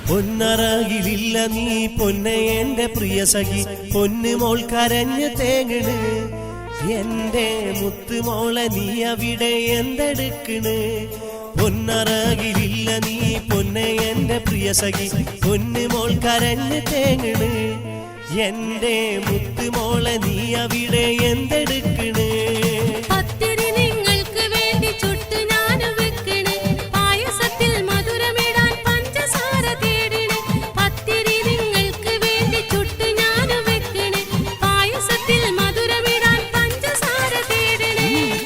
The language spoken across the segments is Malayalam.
പൊന്നറകിലില്ല നീ പൊന്നെ എന്റെ പ്രിയ സഖി, പൊന്നുമോൾ കരഞ്ഞു തേങ്ങണ്. എന്റെ മുത്തുമോളെ നീ അവിടെ എന്തെടുക്കണ്? പൊന്നറകിലില്ല നീ പൊന്നെ എന്റെ പ്രിയ സഖി, പൊന്നുമോൾ കരഞ്ഞു തേങ്ങണ്. എന്റെ മുത്തുമോളെ നീ അവിടെ എന്തെടുക്കണ്?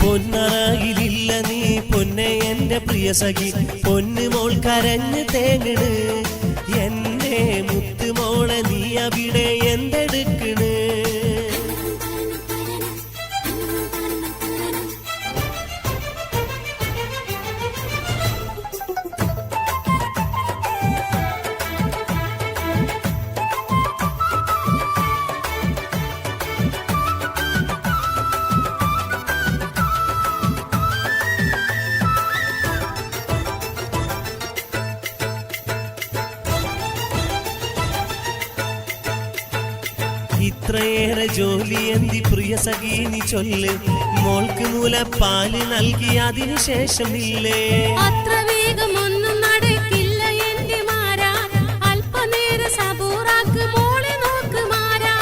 പൊന്നറകിലില്ല നീ പൊന്നെ എന്റെ പ്രിയ സഖി, പൊന്നുമോൾ കരഞ്ഞു തേങ്ങണ്. എന്റെ മുത്തുമോളെ നീ അവിടെ എന്തെടുക്കണ്? ഇത്രയേറെ ജോലി എന്തി പ്രിയ സഖി നീ ചൊല്ല്, മോൾക്ക് മുലപ്പാല് നൽകി അതിനുശേഷം ഇല്ലേ? അത്ര വേഗമൊന്നും നടക്കില്ല എന്റെ മാരാ, അല്പനേര സബൂറാക്ക് മോളെ നോക്ക് മാരാ.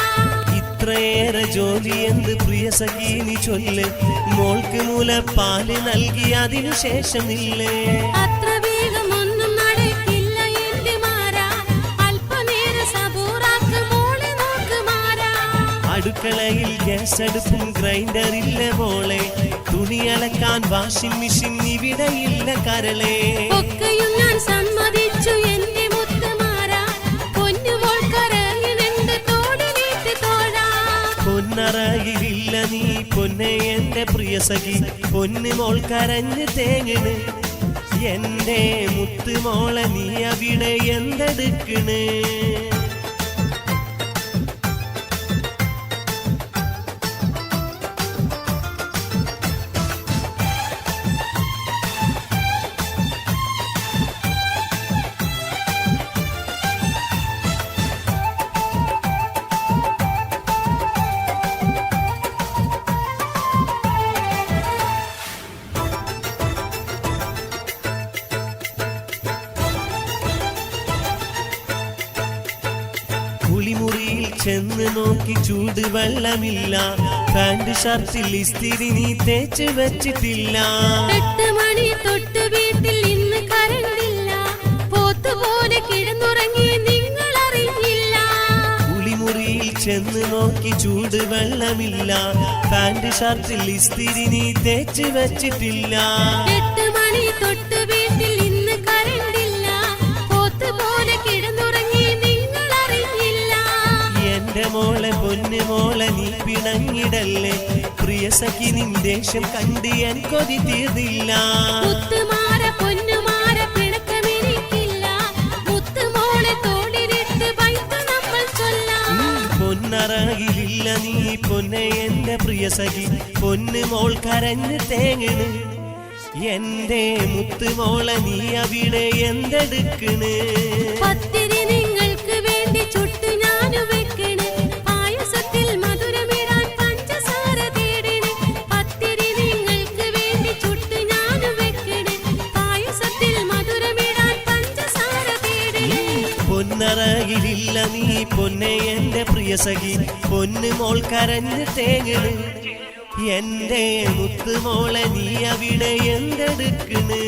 ഇത്രയേറെ ജോലി എന്ത് പ്രിയ സഖി നീ ചൊല്ല്, മോൾക്ക് മുലപ്പാല് നൽകി അതിനുശേഷം ഇല്ലേ? അത്ര വേഗമൊന്നും നടക്കില്ല എന്റെ മാരാ, അല്പനേര സബൂറാക്ക് മോളെ നോക്ക് മാരാ. അടുക്കളയിൽ ഗ്യാസ് അടുപ്പും ഗ്രൈൻഡറില്ല മോളെ, തുണി അലക്കാൻ വാഷിംഗ് മെഷീൻ ഇവിടെയില്ല കരളെ. ഒക്കെയും ഞാൻ സമ്മതിച്ചു എന്റെ മുത്തുമാരാ, പൊന്നുമോൾ കരയുന്നുണ്ട് തോടിലേറ്റ് തോഴാ. പൊന്നറകിലില്ല നീ പൊന്നെ എന്റെ പ്രിയ സഖി, പൊന്നുമോൾ കരഞ്ഞു തേങ്ങണ്. എന്റെ മുത്തുമോളെ നീ അവിടെ എന്തെടുക്കണ്? കുളിമുറിയിൽ ചെന്ന് നോക്കി ചൂട് വെള്ളമില്ല, പാന്റ് ഷർട്ടിൽ ഇസ്തിരി നീ തേച്ച് വെച്ചിട്ടില്ല. 8 മണി തൊട്ട് വീട്ടിൽ ഇന്ന് കരണ്ടില്ല, പോത്തുപോലെ കിടന്നുറങ്ങി നിങ്ങൾ അറിയില്ല. കുളിമുറിയിൽ ചെന്ന് നോക്കി ചൂട് വെള്ളമില്ല, പാന്റ് ഷർട്ടിൽ ഇസ്തിരി നീ തേച്ച് വെച്ചിട്ടില്ല. 8 മണി തൊട്ട് വീട്ടിൽ ഇന്ന് കരണ്ടില്ല, പോത്തുപോലെ കിടന്നുറങ്ങി നിങ്ങൾ അറിയില്ല. എന്റെ മോളെ പൊന്നുമോളെ നീ പിണങ്ങിടല്ലേ, പ്രിയ സഖി നിൻ ദേഷ്യം കണ്ട് ഞാൻ കൊതി തീർന്നില്ല. മുത്തുമാര പൊന്നുമാര പിണക്കമെനിക്കില്ല, മുത്തുമോളെ തോളിലിട്ട് വൈത്ത് നമ്മൾ ചൊല്ലാം. പൊന്നറകിലില്ല നീ പൊന്നെ എന്റെ പ്രിയ സഖി, പൊന്നുമോൾ കരഞ്ഞു തേങ്ങണ്. എന്റെ മുത്തുമോളെ നീ അവിടെ എന്തെടുക്കണ്? പത്തിരി നിങ്ങൾക്ക് വേണ്ടി ചുട്ടു ഞാനു വെക്കണ്, പായസത്തിൽ മധുരമിടാൻ പഞ്ചസാര തേടണ്. പത്തിരി നിങ്ങൾക്ക് വേണ്ടി ചുട്ടു ഞാനു വെക്കണ്, പായസത്തിൽ മധുരമിടാൻ പഞ്ചസാര തേടണ്. പൊന്നറകിലില്ല നീ പൊന്നെ എന്റെ പ്രിയ സഖി, പൊന്നുമോൾ കരഞ്ഞു തേങ്ങണ്. എന്റെ മുത്തുമോളെ നീ അവിടെ എന്തെടുക്കണ്?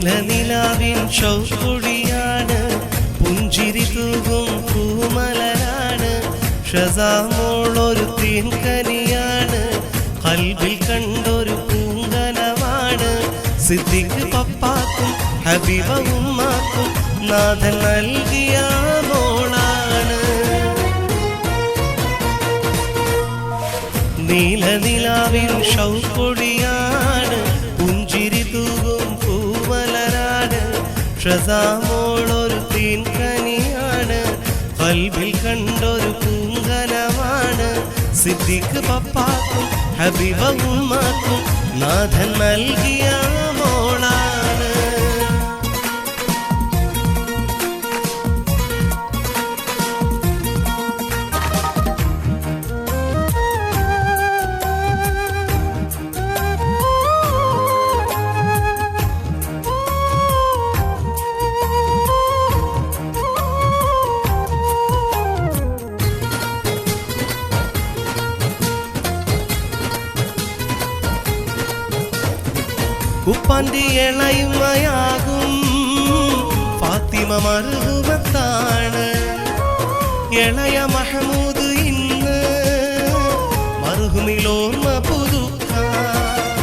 നീലനിലാവിൻ ഷൗക്കൊടിയാണ്, പുഞ്ചിരി തൂകും പൂമലരാണ്. ഷസാമോളൊരു തേൻകനിയാണ്, ഖൽബിൽ കണ്ടൊരു പൂങ്കനമാണ്. സിദ്ദീഖ് പപ്പാക്കും ഹബീബ ഉമ്മാക്കും നാഥൻ നൽകിയ മോളാണ്. നീലനിലാവിൻ ഷൗക്കൊടിയാണ്, പുഞ്ചിരി തൂകും പൂമലരാണ്. ഷസാമോളൊരു തേൻകനിയാണ്, ഖൽബിൽ കണ്ടൊരു പൂങ്കനമാണ്. സിദ്ദീഖ് പപ്പാക്കും ഹബീബ ഉമ്മാക്കും നാഥൻ നൽകിയ മോളാണ്. ഉപ്പാന്റെ ഇളയുമയാകും ഫാത്തിമ മർഹൂമത്താണ്. ഇളയ മഹമൂദ് ഇന്ന് മർഹൂമിലോർമ്മ പുതുക്കാൻ.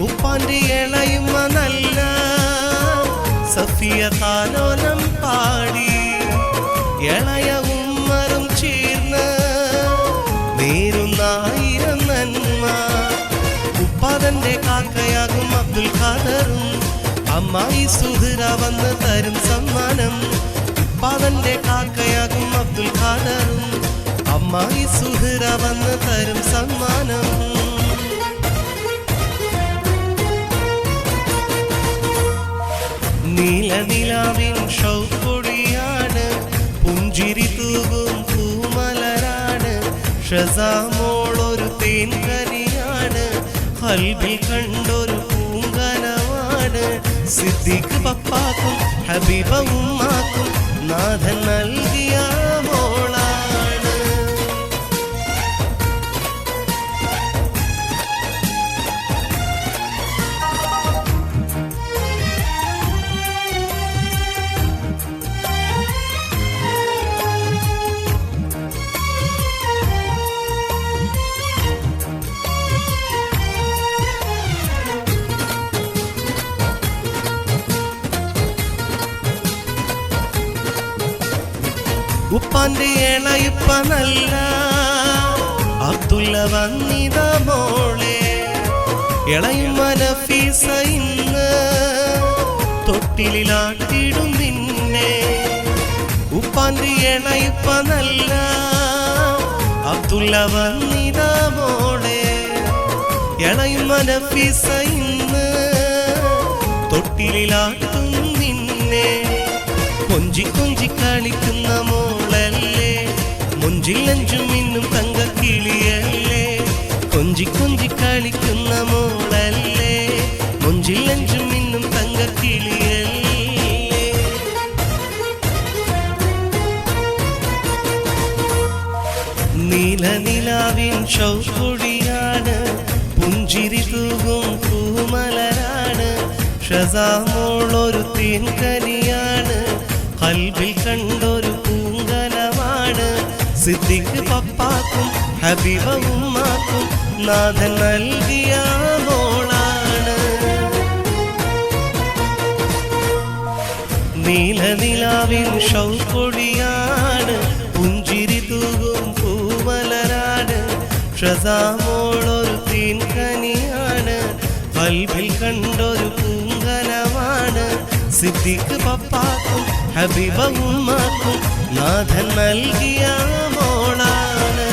ഉപ്പാന്റെ ഇളയുമ നല്ല സഫിയ താലോലം പാടി. ഇളയ ഉമ്മറും ചേർന്ന് നേരുന്നായിരം നന്മ. ഉപ്പാതന്റെ കാക്കയാകും അബ്ദുൽ ഖാദറും അമ്മായി സുഹറ വന്ന് തരും സമ്മാനം. ഉപ്പാതന്റെ കാക്കയാകും അബ്ദുൽ ഖാദറും അമ്മായി സുഹറ വന്ന് തരും സമ്മാനം. നീലനിലാവിൻ ഷൗക്കൊടിയാണ്, പുഞ്ചിരി തൂകും പൂമലരാണ്. ഷസാമോളൊരു തേൻകനിയാണ്, ഖൽബിൽ കണ്ടൊരു പൂങ്കനമാണ്. സിദ്ദീഖ് പപ്പാക്കും ഹബീബ ഉമ്മാക്കും നാഥൻ നൽകിയ മോളാണ്. ഉപ്പാന്റെ ഇളയിപ്പ നല്ല അബ്ദുള്ള വന്നിത മോളെ. ഇളയുമ്മ നഫീസ ഇന്ന് തൊട്ടിലാട്ടിടും നിന്നെ. ഉപ്പാന്റെ ഇളയിപ്പ നല്ല അബ്ദുള്ള വന്നിത മോളെ. ഇളയുമ്മ നഫീസ ഇന്ന് തൊട്ടിലാട്ടും നിന്നെ. കൊഞ്ചി കൊഞ്ചി കളിക്കുന്ന മോളല്ലേ, മുഞ്ചിൽ നെഞ്ചും ഇന്നും തങ്കക്കിളിയല്ലേ. കൊഞ്ചി കൊഞ്ചി കളിക്കുന്ന മോളല്ലേ, മുഞ്ചിൽ നെഞ്ചും ഇന്നും തങ്കക്കിളിയല്ലേ. നീലനിലാവിൻ ഷൗക്കൊടിയാണ്, പുഞ്ചിരി തൂകും പൂമലരാണ്. ഷസാമോളൊരു തേൻകനിയാണ്, ഖൽബിൽ കണ്ടൊരു പൂങ്കനമാണ്. സിദ്ദീഖ് പപ്പാക്കും ഹബീബ ഉമ്മാക്കും നാഥൻ നൽകിയ മോളാണ്. നീലനിലാവിൻ ഷൗക്കൊടിയാണ്, പുഞ്ചിരി തൂകും പൂമലരാണ്. ഷസാമോളൊരു തേൻകനിയാണ്, ഖൽബിൽ കണ്ടൊരു പൂങ്കനമാണ്. സിദ്ദീഖ് പപ്പാക്കും ഹബീബ ഉമ്മാക്കും നാഥൻ നൽകിയ മോളാണ്.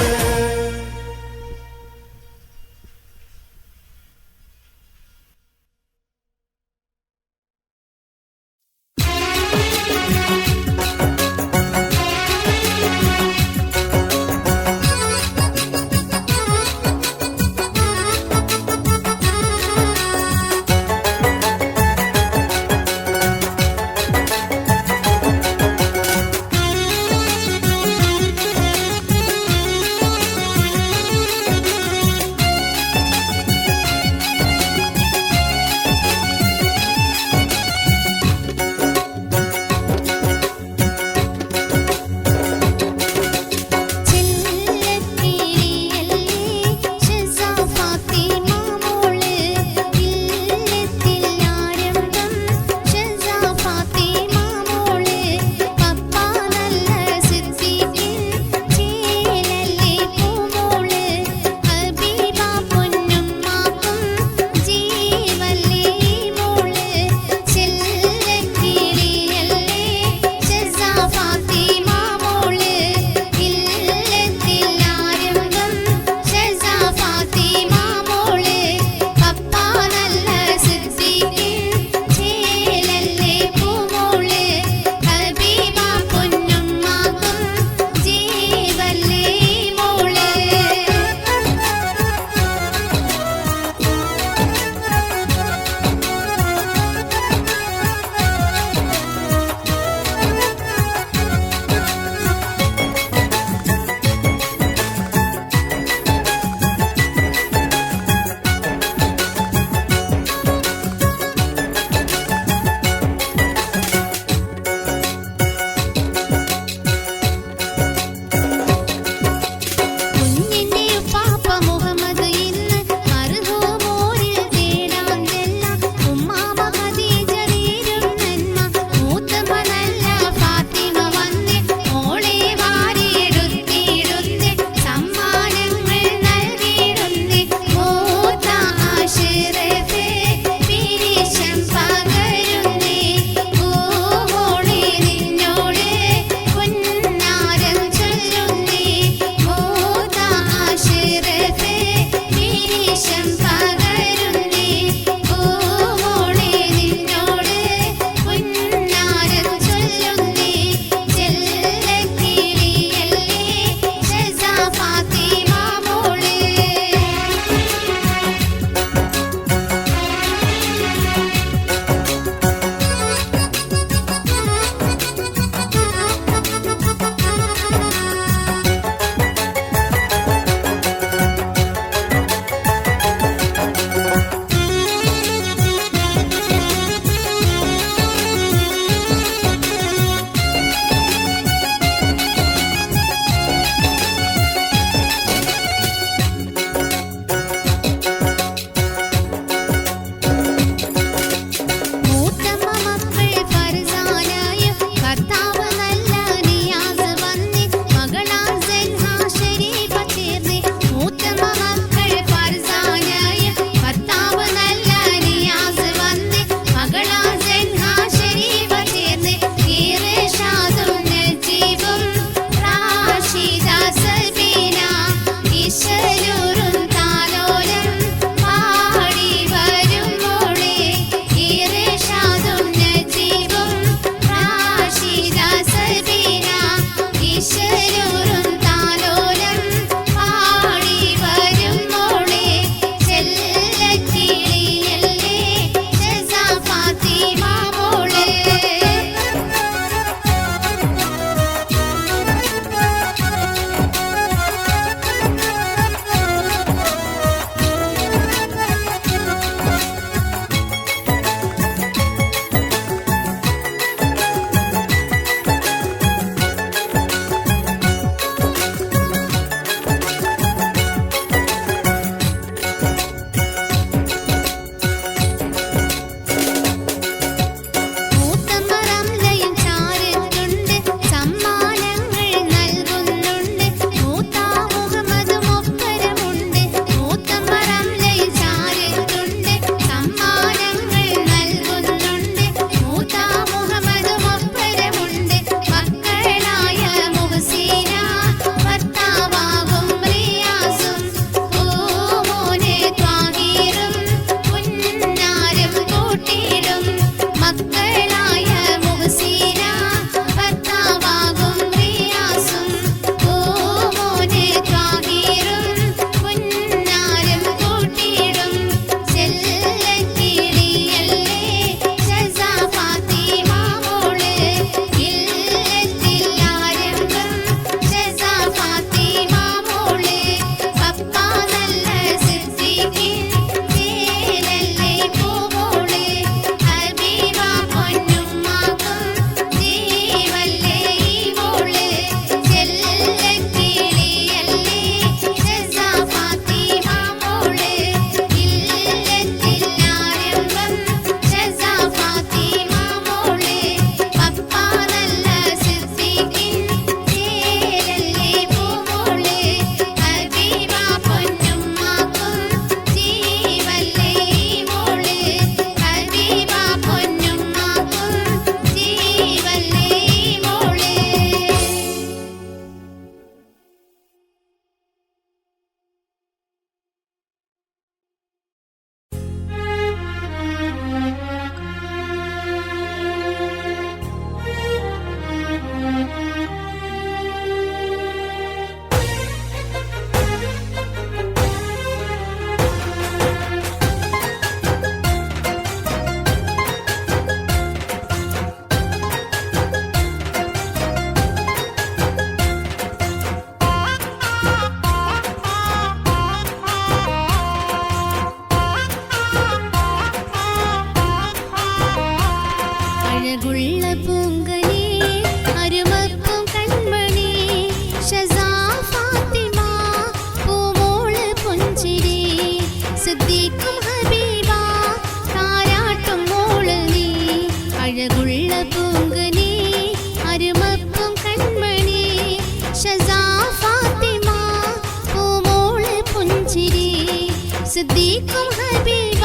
സിദ്ദീഖും ഹബീബ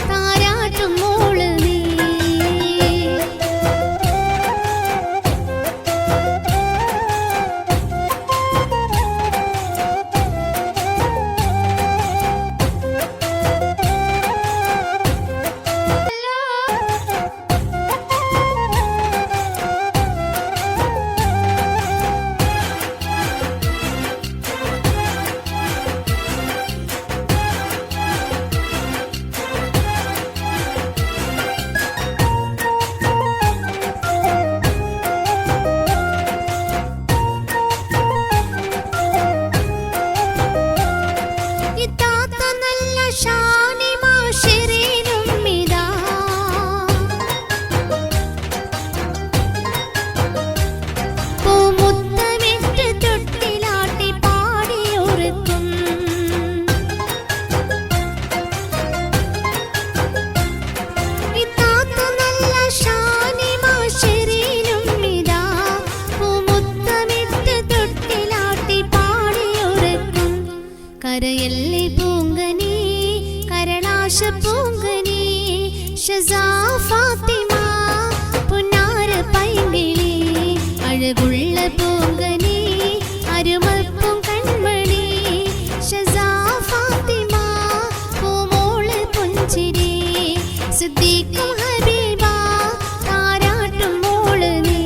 താരാട്ടും മോള് നീ. കരയല്ലേ പൂങ്കനി കരളാശ പൂങ്കനി ഷസാ ഫാത്തിമ പുന്നാര പൈങ്കിളി അഴകുള്ള പൂങ്കനി അരുമപ്പും കൺമണി ഷസാ ഫാത്തിമ പൂമോള് പുഞ്ചിരി സിദ്ദീഖും ഹബീബ താരാട്ടും മോള് നീ.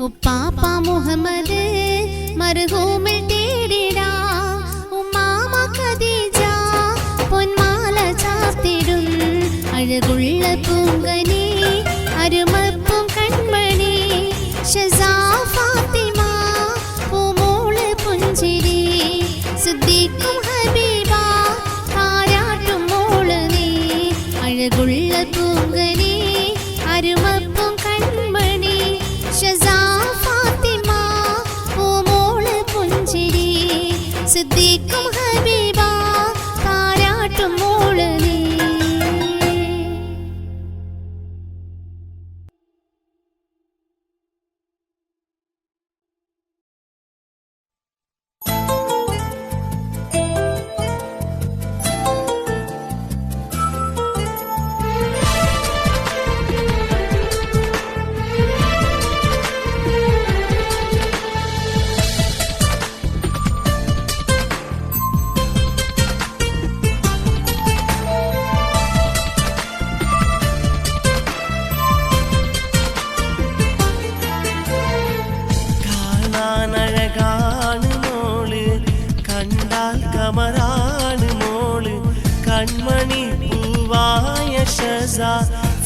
ഉപ്പാപ്പ മുഹമ്മദ് മർഹൂമിൽ തേടിടാ ഉമ്മാമ ഖദീജ പൊന്മാല ചാർത്തിടും അഴകുള്ള പൂങ്കനി അരുമപ്പും കൺമണി ഷസാ ഫാത്തിമ പൂമോള് പുഞ്ചിരി സിദ്ദീഖും ഹബീബ താരാട്ടും മോള് നീ അഴകുള്ള പൂങ്കനി അരുമപ്പും കൺമണി ഷസാ ഫാത്തിമ പൂമോള് പുഞ്ചിരി സിദ്ദീഖും ഹബീബ താരാട്ടും മോള് നീ. കമറാണ് മോള് കൺമണി പൂവായ ഷസാ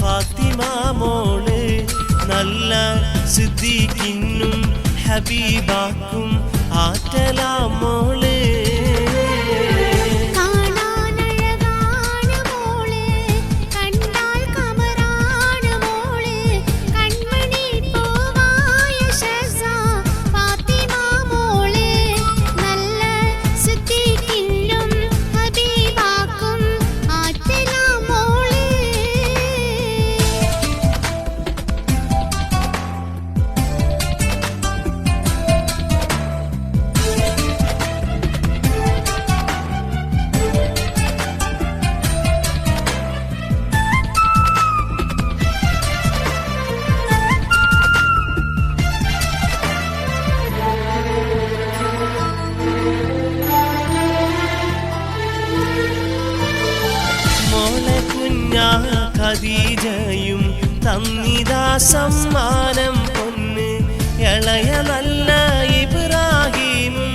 ഫാത്തിമ മോള് നല്ല സിദ്ദീഖിനും ഹബീബാക്കും ആറ്റലാ മോള്. ഖദീജയും തന്നിതാ സമ്മാനം പൊന്ന് ഇളയ നല്ല ഇബ്രാഹിമും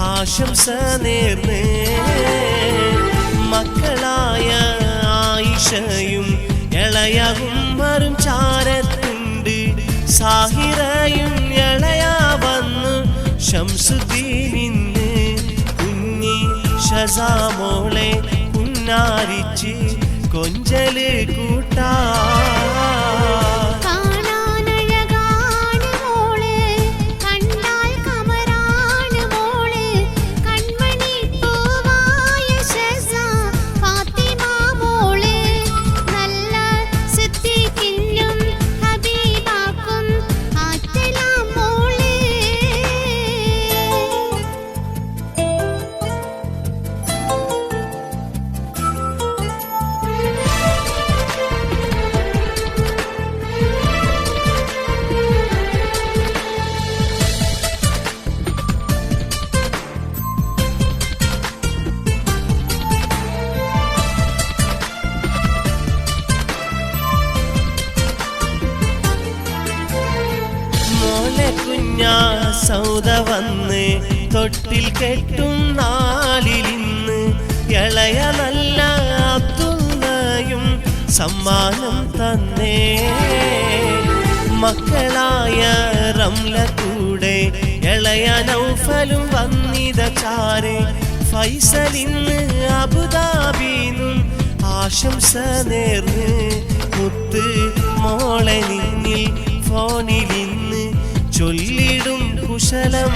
ആശംസ നേർന്ന് മക്കളായ ആയിഷയും ഇളയ ഉമ്മറും ചാരത്തുണ്ട് സാഹിറയും ഇളയ വന്നു ശംസുദ്ദീനിന്ന് കുഞ്ഞി ഷസാമോളെ കുന്നാരിച്ച് കൊഞ്ചല് കൂട്ടാ സൗദ വന്ന് തൊട്ടിൽ കെട്ടും നാളിലിന്ന് ഇളയ നല്ല അബ്ദുള്ളയും സമ്മാനം തന്നേ മക്കളായ റംല കൂടെ ഇളയ നൗഫലും വന്നിത ചാരെ ഫൈസലിന്ന് അബുദാബിന്നും ആശംസ നേർന്ന് മുത്ത് മോളെ നിന്നിൽ ഫോണിലിന്ന് ചൊല്ലിടും കുശലം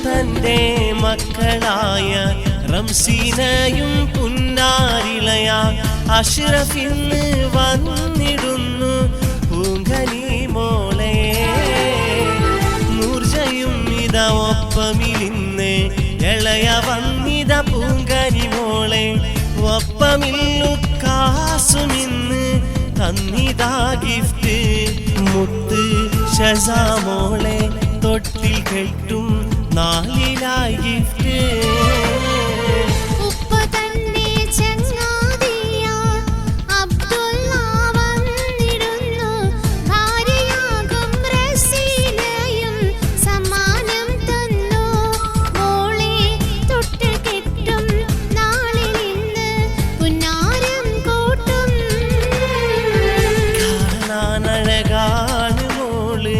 തന്റെ മക്കളായ റംസീനയും പുന്നാരിളയ അഷ്റഫിന്ന് വന്നിടുന്നു പൂങ്കനി മോളെ നൂർജയും ഇത ഒപ്പമിലിന്ന് ഇളയ വന്നിത പൂങ്കനി മോളെ ഒപ്പമില്ലുക്കാസുമിന്ന് തന്നിതാ ഗിഫ്റ്റ് മുത്ത് ഷസാമോളെ തൊട്ടിൽ കെട്ടും നാലിലായി ഗിഫ്റ്റ് കാണാനഴകാണ് മോള്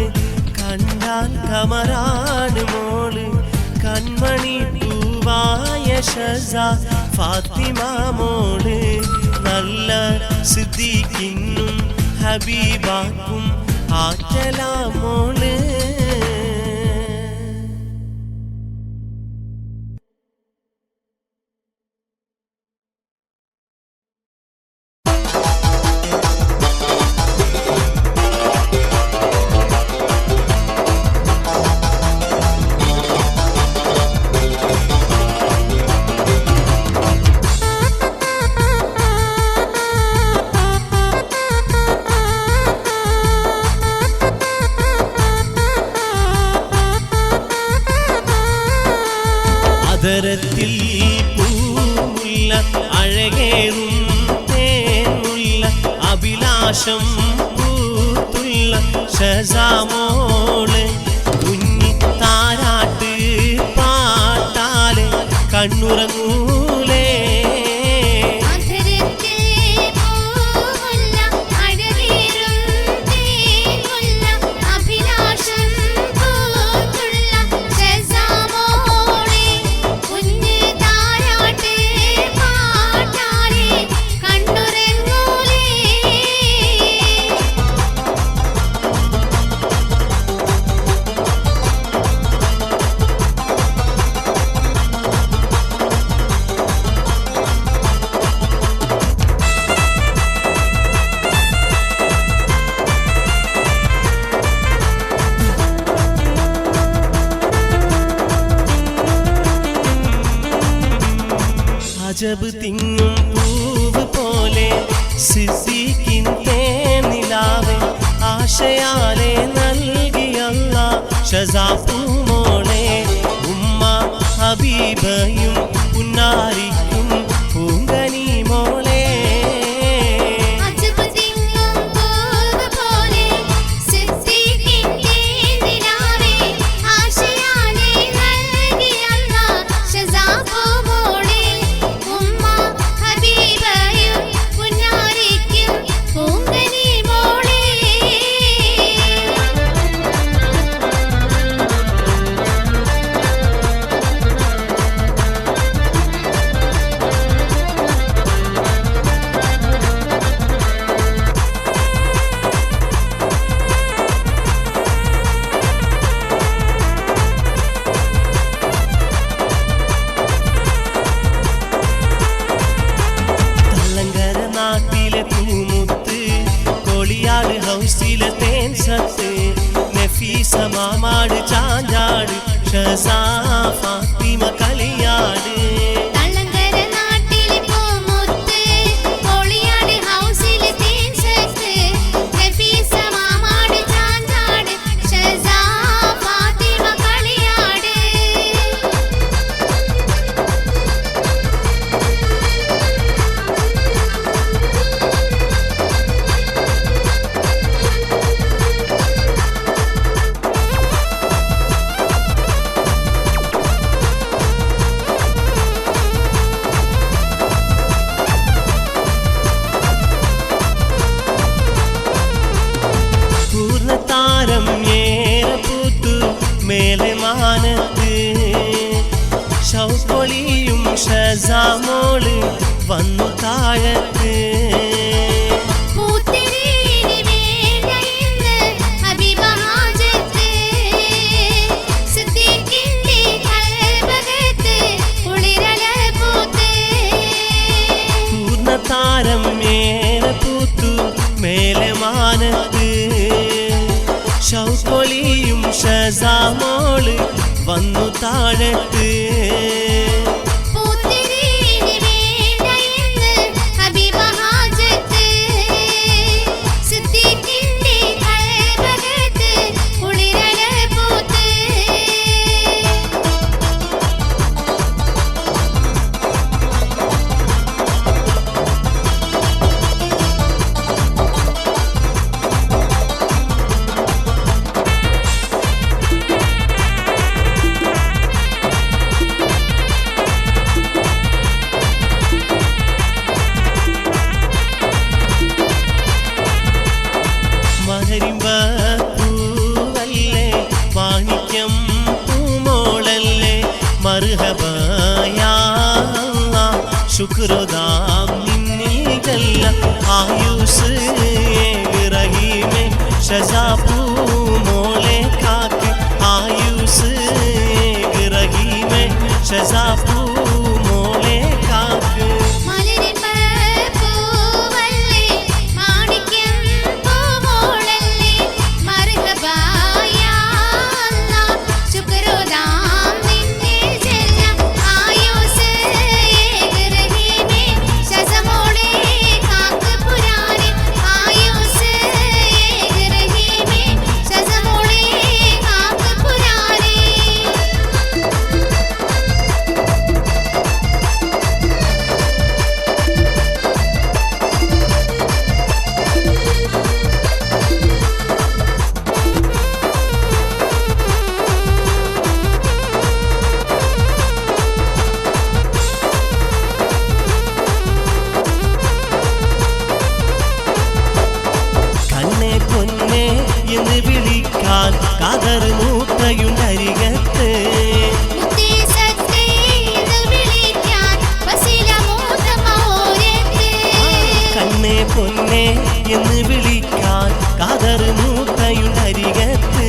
കണ്ടാൽ കമറാണ് മോള് കൺമണി പൂവായ ഷസ ഫാത്തിമ മോള് നല്ല സിദ്ദീഖിനും ഹബീബാക്കും ആറ്റല മോള് അതരത്തിൽ പൂമുല്ല അഴകേറും തേമുല്ല അഭിലാഷം പൂത്തുള്ള ഷസാമോള് കുഞ്ഞി താരാട്ട് പാട്ടാലെ കണ്ണുറങ്ങൂലേ അജബ് തിങ്ങും പൂവ് പോലെ സിദ്ദീഖിൻ തേനിലാവേ ആശയാലെ നൽകിയല്ല ഷസാപ്പൂമോളെ ഉമ്മ ഹബീബയും പുന്നാരിക്കും പൂങ്കനി മോളെ ഹൗസിലെ തേൻ സത്ത് നഫീസ മാമാട് ചാഞ്ചാട് ഷസാ ഫാത്തിമ കളിയാട് മേലെ മാനത്ത് ഷൗക്കൊളിയും ഷസാമോള് വന്നു താഴത്ത് പൂർണ്ണതാരം മേലെ പൂത്തു മേലെ മാനത്ത് ഷൗക്കൊളിയും ഷസാമോള് വന്നു താഴത്ത് പൂവല്ലേ വാണിക്യം പൂമോളല്ലേ മർഹബായ ശുക്രുദാം നിന്നിൽ ആയുസ് റഹീമേ ഷസാപ്പൂമോളെ കാക്ക് ആയുസ് റഹീമേ ഷസാപ്പൂമോളെ കാക്ക് എന്ന് വിളിക്കാൻ കതർ മൂത്തയുണ്ടരികത്ത് കണ്ണേ പൊന്നെ എന്ന് വിളിക്കാൻ കതർ മൂത്തയുണ്ടരികത്ത്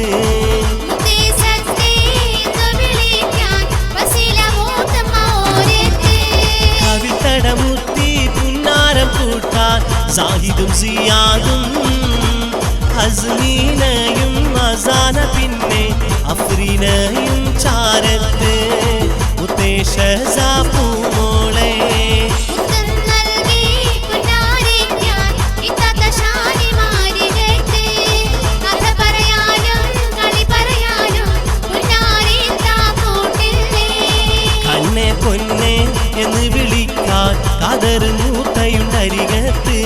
കവിതടമുത്തി പുന്നാരം കൂട്ടാൻ സാഹിദും സിയാദും അസ്മീനയും അസാന പിന്നെ അഫ്രീനയും ചാരത്ത് മുത്തേ ഷസാപ്പൂമോളെ കാതറ് മൂത്തയുണ്ടരികത്ത്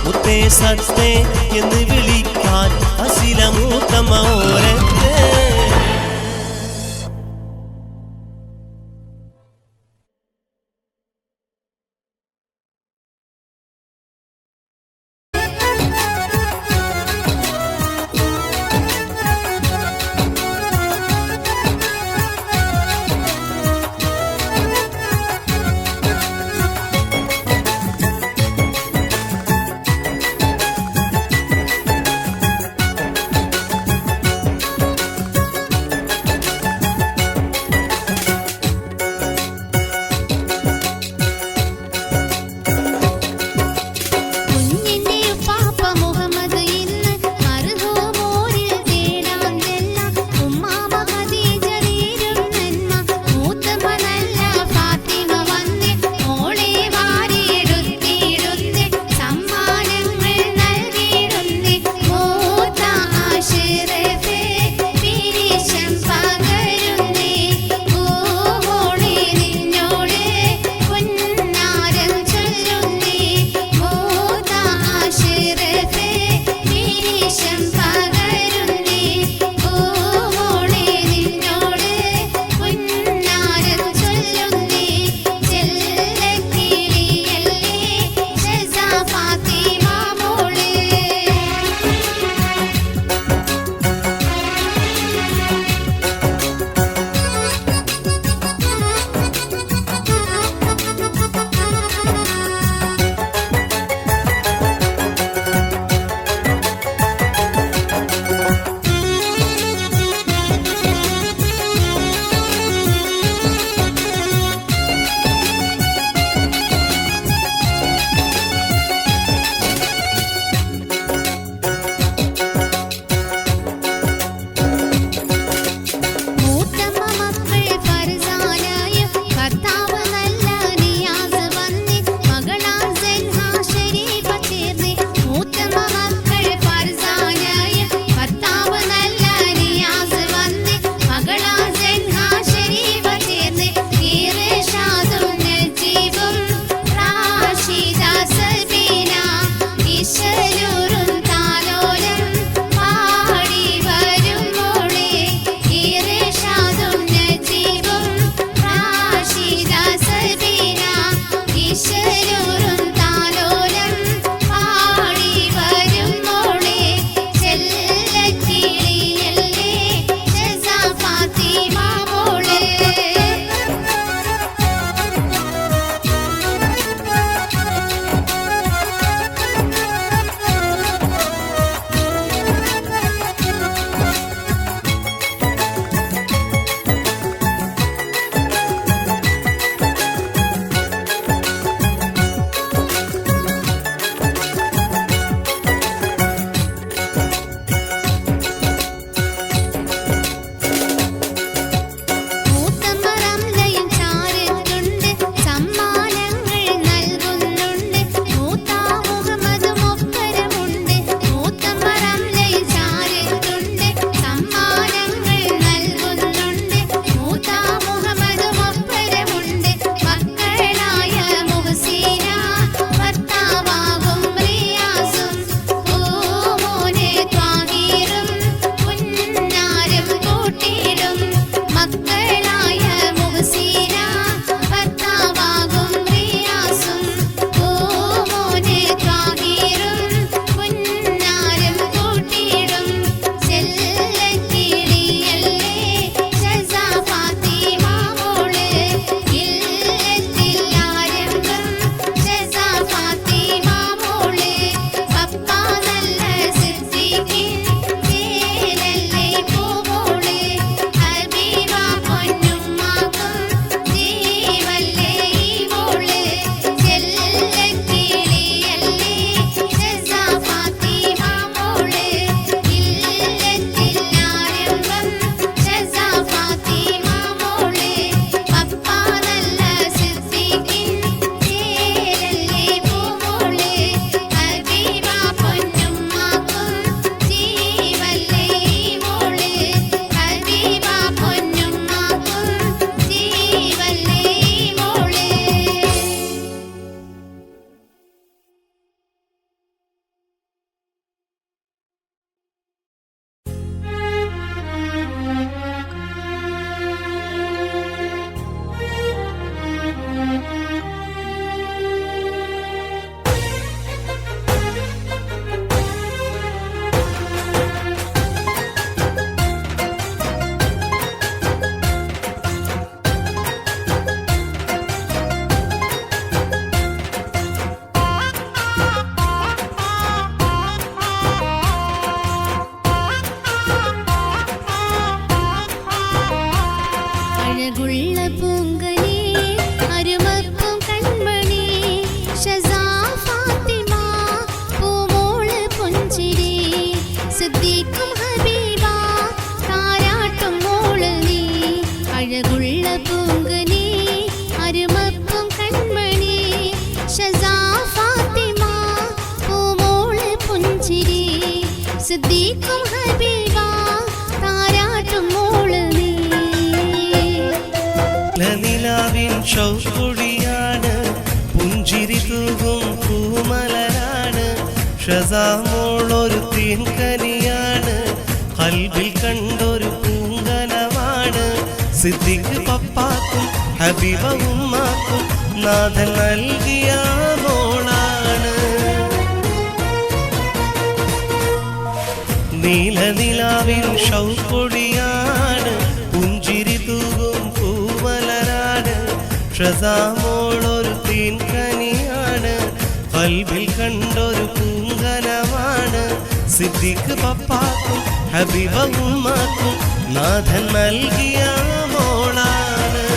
മുത്തേ സത്തേ എന്ന് വിളിക്കാൻ അസില മൂത്തമ്മ ഓരത്ത്. ഷസാ ഫാത്തിമ പൂമോള് പുഞ്ചിരി സിദ്ദീഖും ഹബീബ താരാട്ടും മോള് നീ നിലാവിൻ ഷൗക്കൊടിയാണ് പുഞ്ചിരി തൂകും പൂമലരാണ് ഷസാമോളൊരു തേൻകനിയാണ് ഖൽബിൽ കണ്ടൊരു പൂങ്കനമാണ് സിദ്ദീഖ് പപ്പാക്കും ഹബീബ ഉമ്മാക്കും നാഥൻ നൽകിയ മോളാണ് നീലനിലാവിൻ ഷൗക്കൊടിയാണ് പുഞ്ചിരി തൂകും പൂമലരാണ് ഷസാമോളൊരു തേൻകനിയാണ് ഖൽബിൽ കണ്ടൊരു പൂങ്കനമാണ് സിദ്ദീഖ് പപ്പാക്കും ഹബീബ ഉമ്മാക്കും നാഥൻ നൽകിയ മോളാണ്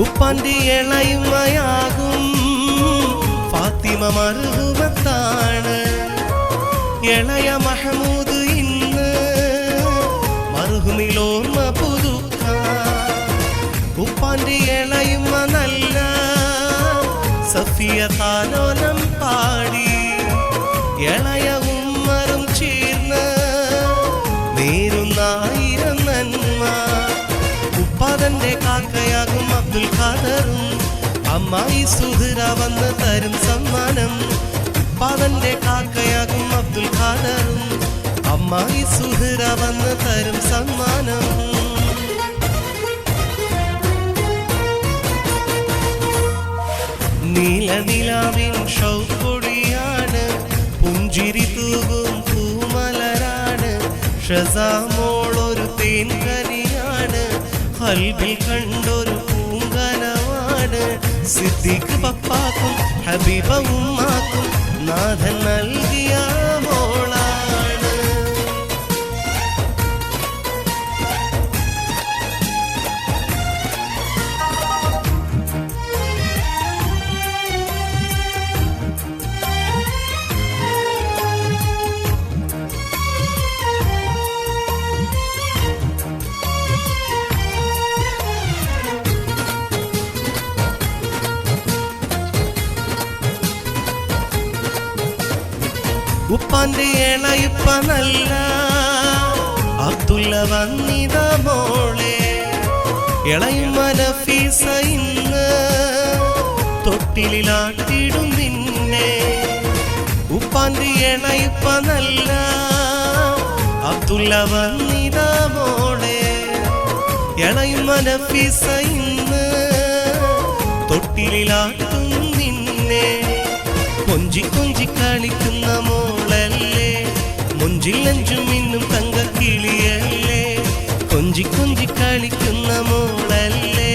ഉപ്പാന്റെ ഇളയുമയാകും ഫാത്തിമ മർഹൂമത്താണ് ഇളയ മഹമൂദ് ഇന്ന് മർഹൂമിലോർമ്മ പുതുക്കാം ഉപ്പാന്റെ ഇളയുമ നല്ല സഫിയ താലോലം പാടി ഇളയ ഉമ്മറും ചേർന്ന് നേരുന്നായിരം നന്മ ഉപ്പാതന്റെ കാക്കയാകും അബ്ദുൽ ഖാദറും അമ്മായി സുഹറ വന്ന് തരും സമ്മാനം ഉപ്പാതന്റെ കാക്കയാകും അബ്ദുൽ ഖാദറും അമ്മായി സുഹറ വന്ന് തരും സമ്മാനം നീലനിലാവിൻ ഷൗക്കൊടിയാണ് പുഞ്ചിരി തൂകും പൂമലരാണ് ഷസാമോളൊരു തേൻകനിയാണ് ഖൽബിൽ കണ്ടൊരു പൂങ്കനമാണ് സിദ്ദീഖ് പപ്പാക്കും ഹബീബ ഉമ്മാക്കും നാഥൻ നൽകിയ മോളാണ് ഉപ്പാന്റെ ഇളയിപ്പ നല്ല അബ്ദുള്ള വന്നിത മോളെ ഇളയുമ്മ നഫീസ ഇന്ന് തൊട്ടിലാട്ടിടും നിന്നെ ഉപ്പാന്റെ ഇളയിപ്പ നല്ല അബ്ദുള്ള വന്നിത മോളെ ഇളയുമ്മ നഫീസ ഇന്ന് തൊട്ടിലാട്ടും നിന്നെ കൊഞ്ചി കൊഞ്ചി കളിക്കുന്ന മോളല്ലേ മുഞ്ചിൽ അഞ്ചും ഇന്നും തങ്കക്കിളിയല്ലേ കൊഞ്ചി കൊഞ്ചി കളിക്കുന്ന മോളല്ലേ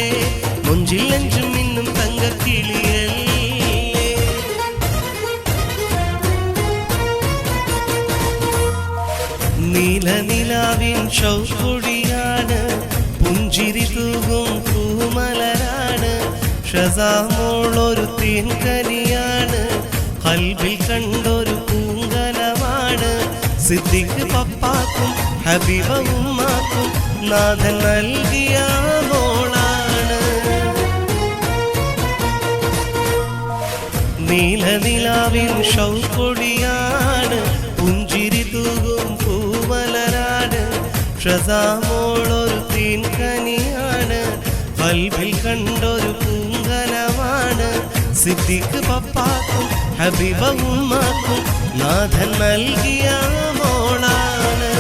മുഞ്ചിൽ അഞ്ചും ഇന്നും തങ്കക്കിളിയല്ലേ നീലനിലാവിൻ ഷൗക്കൊടിയാണ് പുഞ്ചിരി തൂകും പൂമലരാണ് ഷസാമോളൊരു തേൻകനിയാണ് ഖൽബിൽ കണ്ടൊരു പൂങ്കനമാണ് സിദ്ദീഖ് പപ്പാക്കും ഹബീബ ഉമ്മാക്കും നാഥൻ നൽകിയ മോളാണ് നീലനിലാവിൻ ഷൗക്കൊടിയാണ് പുഞ്ചിരി തൂകും പൂമലരാണ് ഷസാമോളൊരു തേൻകനിയാണ് ഖൽബിൽ കണ്ടൊരു പൂങ്കനമാണ് സിദ്ദീഖ് പപ്പാക്കും ഹബീബ ഉമ്മാക്കും നാഥൻ നൽകിയ മോളാണ്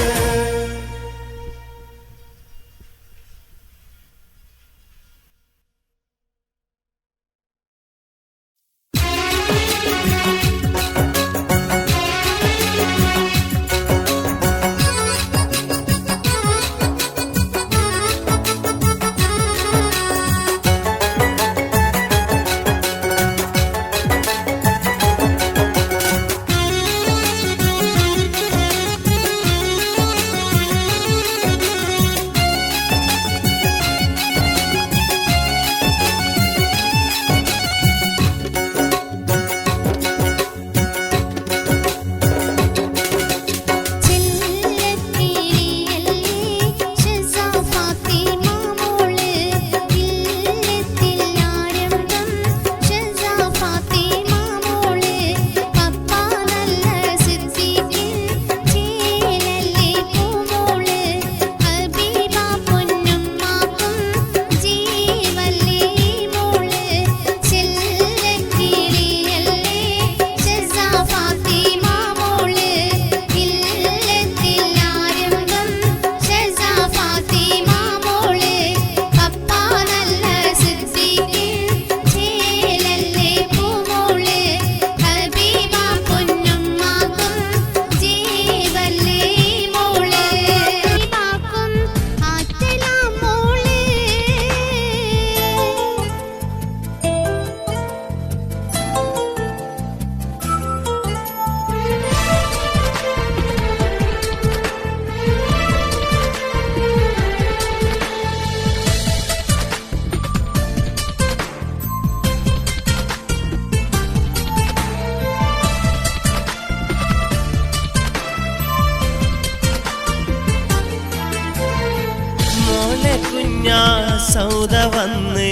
കുഞ്ഞാ സൗദ വന്ന്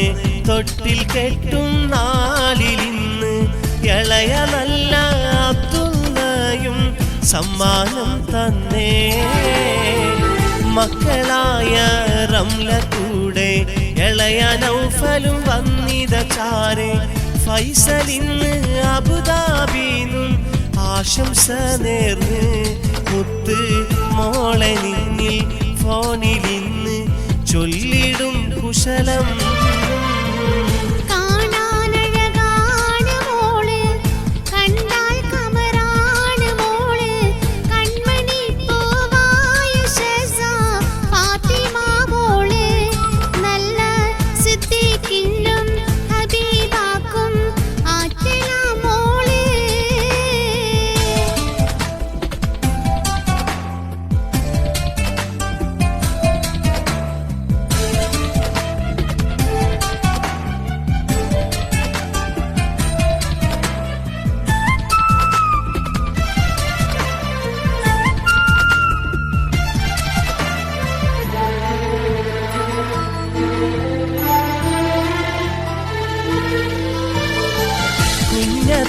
തൊട്ടിൽ കെട്ടും നാളിലിന്ന് ഇളയ നല്ല അബ്ദുള്ളയും സമ്മാനം തന്നേ മക്കളായ റംല കൂടെ ഇളയ നൗഫലും വന്നിത ചാരെ ഫൈസലിന്ന് അബുദാബിന്നും ആശംസ നേർന്ന് മുത്ത് മോളെ നിന്നിൽ ഫോണിലിന്ന് ചൊല്ലിടും കുശലം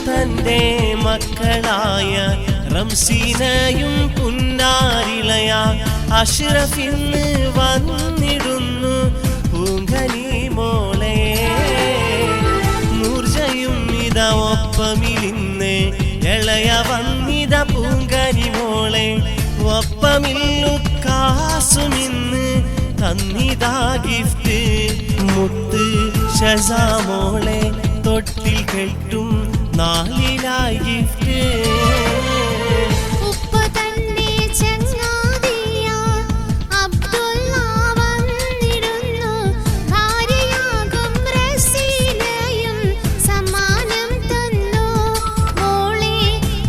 തന്റെ മക്കളായ റംസീനയും പുന്നാരിളയ അഷ്റഫിന്ന് വന്നിടുന്നു പൂങ്കനി മോളെ നൂർജയും ഇത ഒപ്പമിലിന്ന് ഇളയ വന്നിത പൂങ്കനി മോളെ ഒപ്പമില്ലു കാസുമിന്ന് തന്നിതാ ഗിഫ്റ്റ് മുത്ത് ഷസാമോളെ തൊട്ടിൽ കെട്ടും നാലിലായി ഗിഫ്റ്റ് ഉപ്പ തന്നെ ചങ്ങാതിയ അബ്ദുള്ള വന്നിടുന്നു ഭാര്യയാകും റസീലയും സമ്മാനം തന്നു മോളെ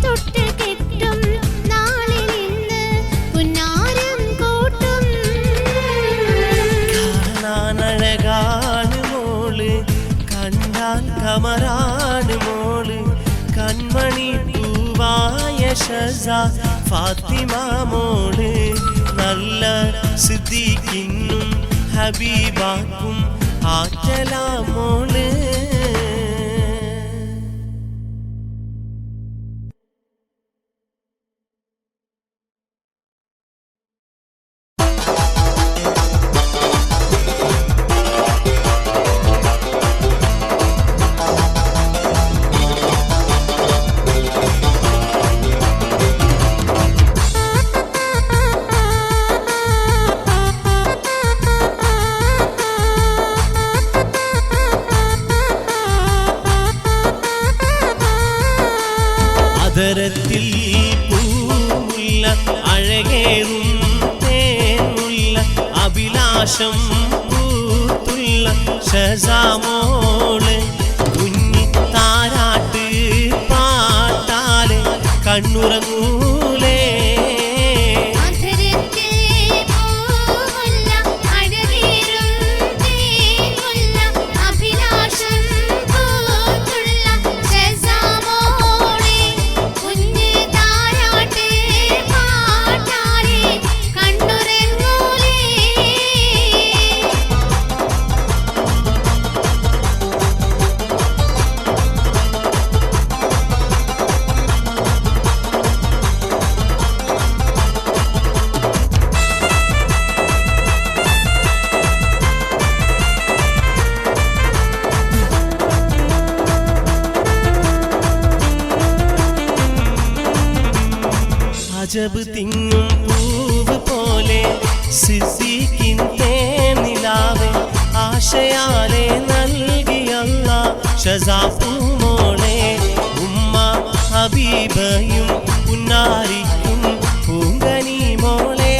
തൊട്ട് കെട്ടും നാളിൽ ഇന്ന് പുന്നാരം കൂട്ടും കാണാനഴകാണ് മോള് കണ്ടാൽ കമറാണ് മോള് കൺമണി പൂവായ ഷസ ഫാത്തിമ മോള് നല്ല സിദ്ദീഖിനും ഹബീബാക്കും ആറ്റല മോള് അതരത്തിൽ പൂമുല്ല അഴകേറും തേനുള്ള അഭിലാഷം പൂത്തുള്ള ഷസാമോള് കുഞ്ഞി താരാട്ട് പാട്ടാലെ കണ്ണുറങ്ങൂലേ അജബ് തിങ്ങും പൂവ് പോലെ സിദ്ദീഖിൻ തേനിലാവേ ആശയാലെ നൽകിയല്ല ഷസാഫു മോളെ ഉമ്മ ഹബീബയും പുന്നാരിക്കും പൂങ്കനി മോളെ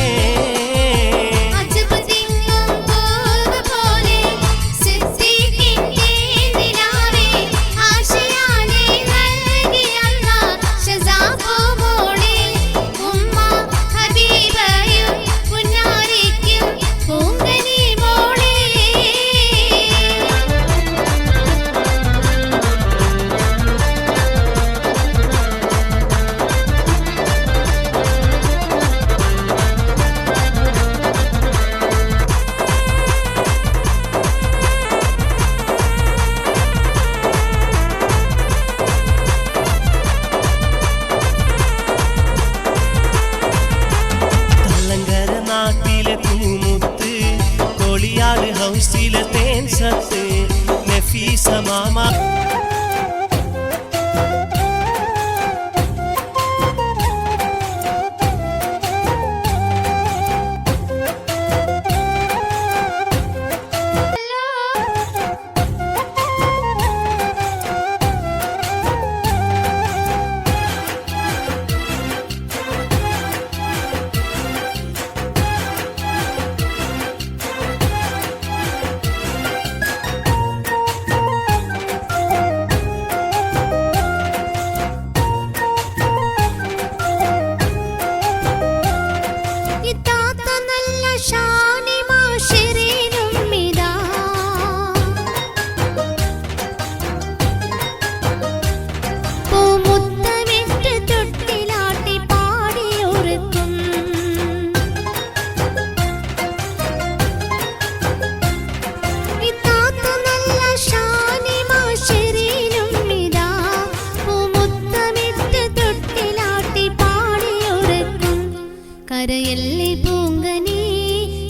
കരയല്ലേ പൂങ്കനി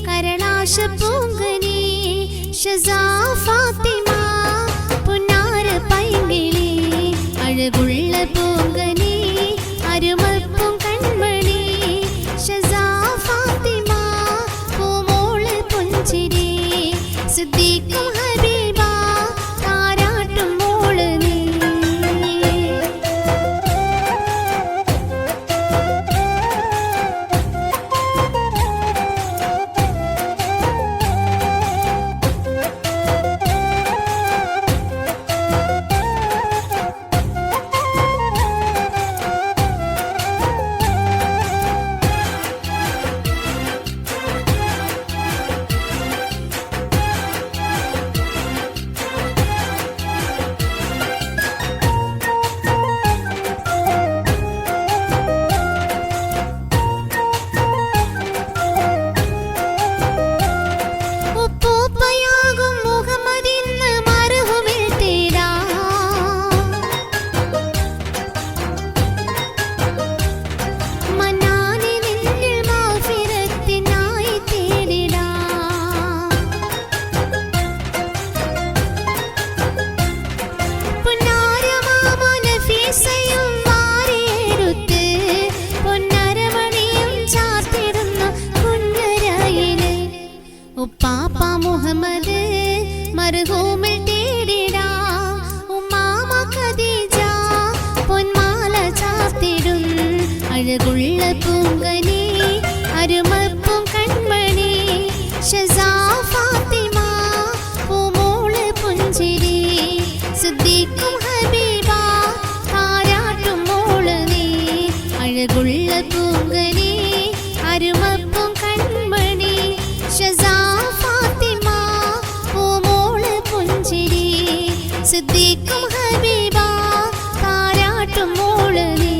കരളാശ പൂങ്കനി ഷസാ ഫാത്തിമ പുന്നാര പൈങ്കിളി അഴകുള്ള പൂങ്കനി അരുമപ്പും കൺമണി ഷസാ ഫാത്തിമ പൂമോള് പുഞ്ചിരി സിദ്ദീഖും ഹബീബ താരാട്ടും മോള് നീ ഉപ്പാപ്പ മുഹമ്മദ് മർഹൂമിൽ തേടിടാ ഉമ്മാമ ഖദീജ പൊന്മാല ചാർത്തിടും അഴകുള്ള പൂങ്കനി അരുമപ്പും കൺമണി ഷസാ ഫാത്തിമ പൂമോള് പുഞ്ചിരി സിദ്ദീഖും ഹബീബ താരാട്ടും മോള് നീ അഴകുള്ള പൂങ്കനി അരുമപ്പും കൺമണി ഷസാ ഫാത്തിമ പൂമോള് പുഞ്ചിരി സിദ്ദീഖും ഹബീബ താരാട്ടും മോള് നീ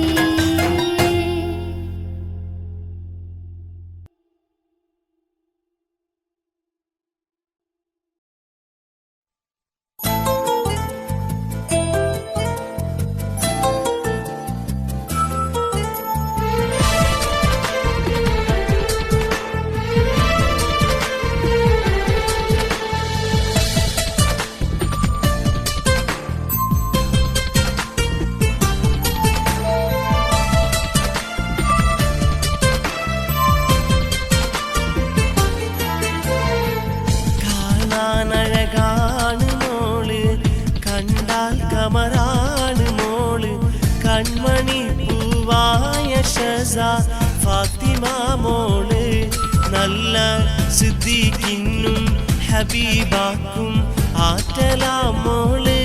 കാണാനഴകാണ് മോള് കണ്ടാൽ കമറാണ് മോള് കൺമണി പൂവായ ഷസാ ഫാത്തിമ മോള് നല്ല സിദ്ദീഖിനും ഹബീബാക്കും ആറ്റലാ മോള്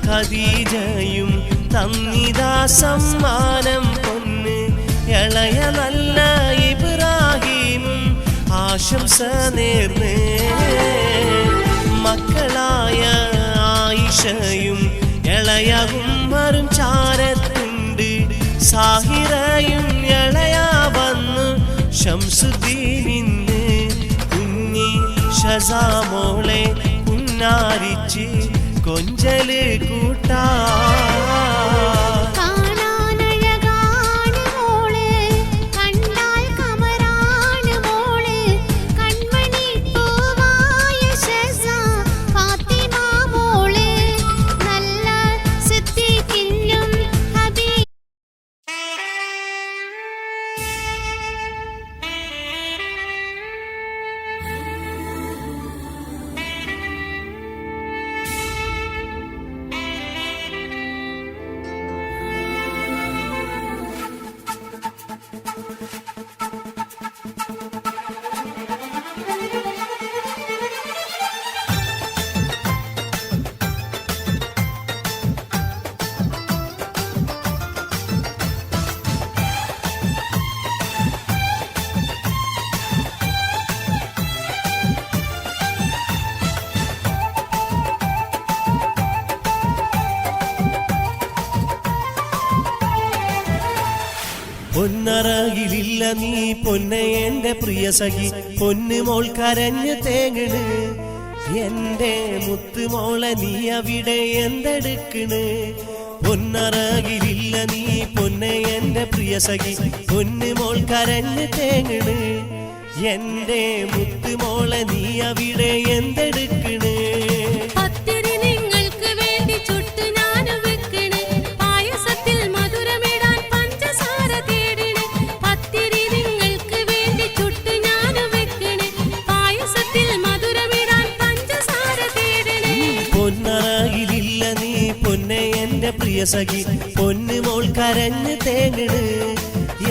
ഖദീജയും തന്നിതാ സമ്മാനം പൊന്ന് ഇളയ നല്ല ഇബ്രാഹിമും ആശംസ നേർന്ന് മക്കളായ ആയിഷയും ഇളയ ഉമ്മറും ചാരത്തുണ്ട് സാഹിറയും ഇളയ വന്നു ശംസുദ്ദീനിന്ന് കുഞ്ഞി ഷസാ മോളെ പുന്നാരിച്ച് കൊഞ്ചല് കൂട്ടാ പൊന്നറകിലില്ല നീ പൊന്നെ എന്റെ പ്രിയ സഖി പൊന്നുമോൾ കരഞ്ഞു തേങ്ങണ് എന്റെ മുത്തുമോളെ നീ അവിടെ എന്തെടുക്കണ് പൊന്നറകിലില്ല നീ പൊന്നെ എന്റെ പ്രിയ സഖി പൊന്നുമോൾ കരഞ്ഞു തേങ്ങണ് എന്റെ മുത്തുമോളെ നീ അവിടെ എന്തെടുക്കണ് പൊന്നറകിലില്ല നീ പൊന്നെ എന്റെ പ്രിയ സഖി പൊന്നുമോൾ കരഞ്ഞു തേങ്ങണ്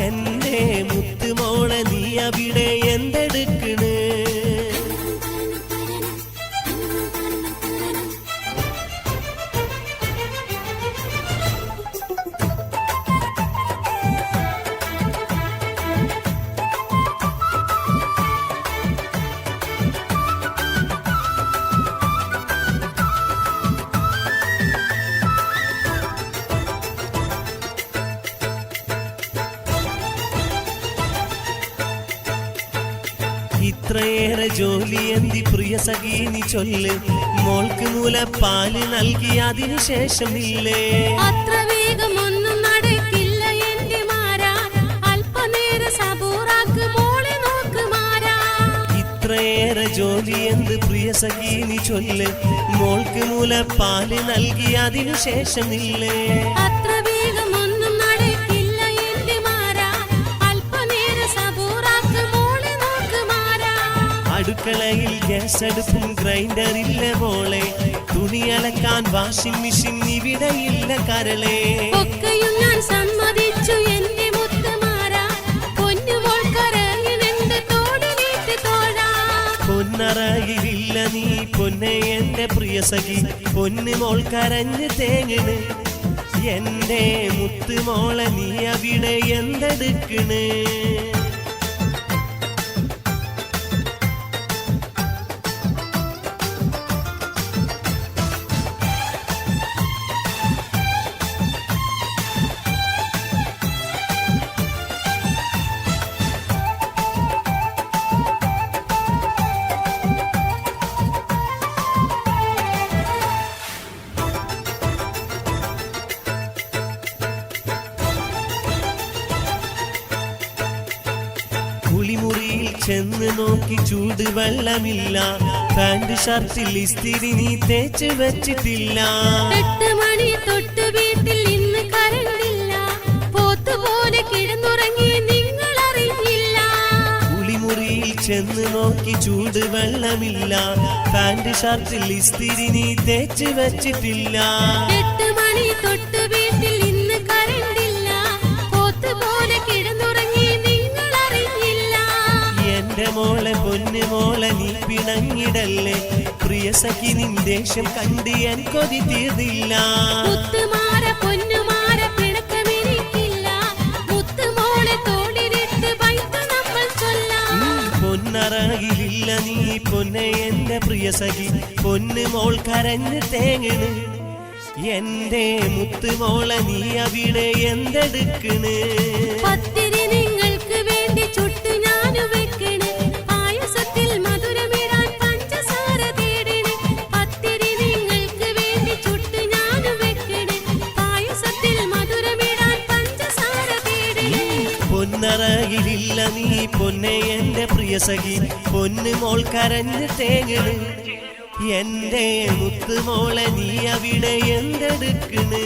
എന്റെ മുത്തുമോളെ നീ അവിടെ എന്തെടുക്കണ് ഇത്രയേറെ ജോലി എന്തി പ്രിയ സഖി നീ ചൊല്ല് മോൾക്ക് മുലപ്പാല് നൽകി അതിനുശേഷം ഇല്ലേ അത്ര വേഗമൊന്നും നടക്കില്ല എന്റെ മാരാ അല്പനേര സബൂറാക്ക് മോളെ നോക്ക് മാരാ ഇത്രയേറെ ജോലി എന്ത് പ്രിയ സഖി നീ ചൊല്ല് മോൾക്ക് മുലപ്പാല് നൽകി അതിനുശേഷം ഇല്ലേ അത്ര വേഗമൊന്നും നടക്കില്ല എന്റെ മാരാ അല്പനേര സബൂറാക്ക് മോളെ നോക്ക് മാരാ അടുക്കളയിൽ ഗ്യാസ് അടുപ്പും ഗ്രൈൻഡറില്ല മോളെ തുണി അലക്കാൻ വാഷിംഗ് മെഷീൻ ഇവിടെയില്ല കരളെ ഒക്കെയും ഞാൻ സമ്മതിച്ചു എന്റെ മുത്തുമാരാ പൊന്നുമോൾ കരയുന്നുണ്ട് തോളിലേറ്റ് തോഴാ പൊന്നറകിലില്ല നീ പൊന്നെ എന്റെ പ്രിയ സഖി പൊന്നുമോൾ കരഞ്ഞു തേങ്ങണ് എന്റെ മുത്തുമോളെ നീ അവിടെ എന്തെടുക്കണ് കുളിമുറിയിൽ ചെന്ന് നോക്കി ചൂടുവെള്ളമില്ല പാന്റ് ഷർട്ടിൽ ഇസ്തിരി നീ തേച്ച് വെച്ചിട്ടില്ല 8 മണി തൊട്ട് വീട്ടിൽ ഇന്ന് കരണ്ടില്ല പോത്തുപോലെ കിടന്നുറങ്ങി നിങ്ങൾ അറിയില്ല കുളിമുറിയിൽ ചെന്ന് നോക്കി ചൂടുവെള്ളമില്ല പാന്റ് ഷർട്ടിൽ ഇസ്തിരി നീ തേച്ച് വെച്ചിട്ടില്ല 8 മണി തൊട്ട് വീട്ടിൽ ഇന്ന് കരണ്ടില്ല പോത്തുപോലെ കിടന്നുറങ്ങി നിങ്ങൾ അറിയില്ല എന്റെ മോളെ പൊന്നുമോളെ നീ പിണങ്ങിടല്ലേ പ്രിയ സഖി നിൻ ദേഷ്യം കണ്ട് എൻ കൊതി തീർന്നില്ല മുത്തുമാര പൊന്നുമാര പിണക്കമെനിക്കില്ല മുത്തുമോളെ തോളിലിട്ട് വൈത്ത് നമ്മൾ ചൊല്ലാം പൊന്നറകിലില്ല നീ പൊന്നെ എന്റെ പ്രിയ സഖി പൊന്നുമോൾ കരഞ്ഞു തേങ്ങണ് എന്റെ മുത്തുമോളെ നീ അവിടെ എന്തെടുക്കണ് പത്തിരി നിങ്ങൾക്ക് വേണ്ടി ചുട്ടു ഞാനു വെക്കണ് പായസത്തിൽ മധുരമിടാൻ പഞ്ചസാര തേടണ് പത്തിരി നിങ്ങൾക്ക് വേണ്ടി ചുട്ടു ഞാനു വെക്കണ് പായസത്തിൽ മധുരമിടാൻ പഞ്ചസാര തേടണ് പൊന്നറകിലില്ല നീ പൊന്നെ എന്റെ പ്രിയ സഖി പൊന്നുമോൾ കരഞ്ഞു തേങ്ങണ് എന്റെ മുത്തുമോളെ നീ അവിടെ എന്തെടുക്കണ്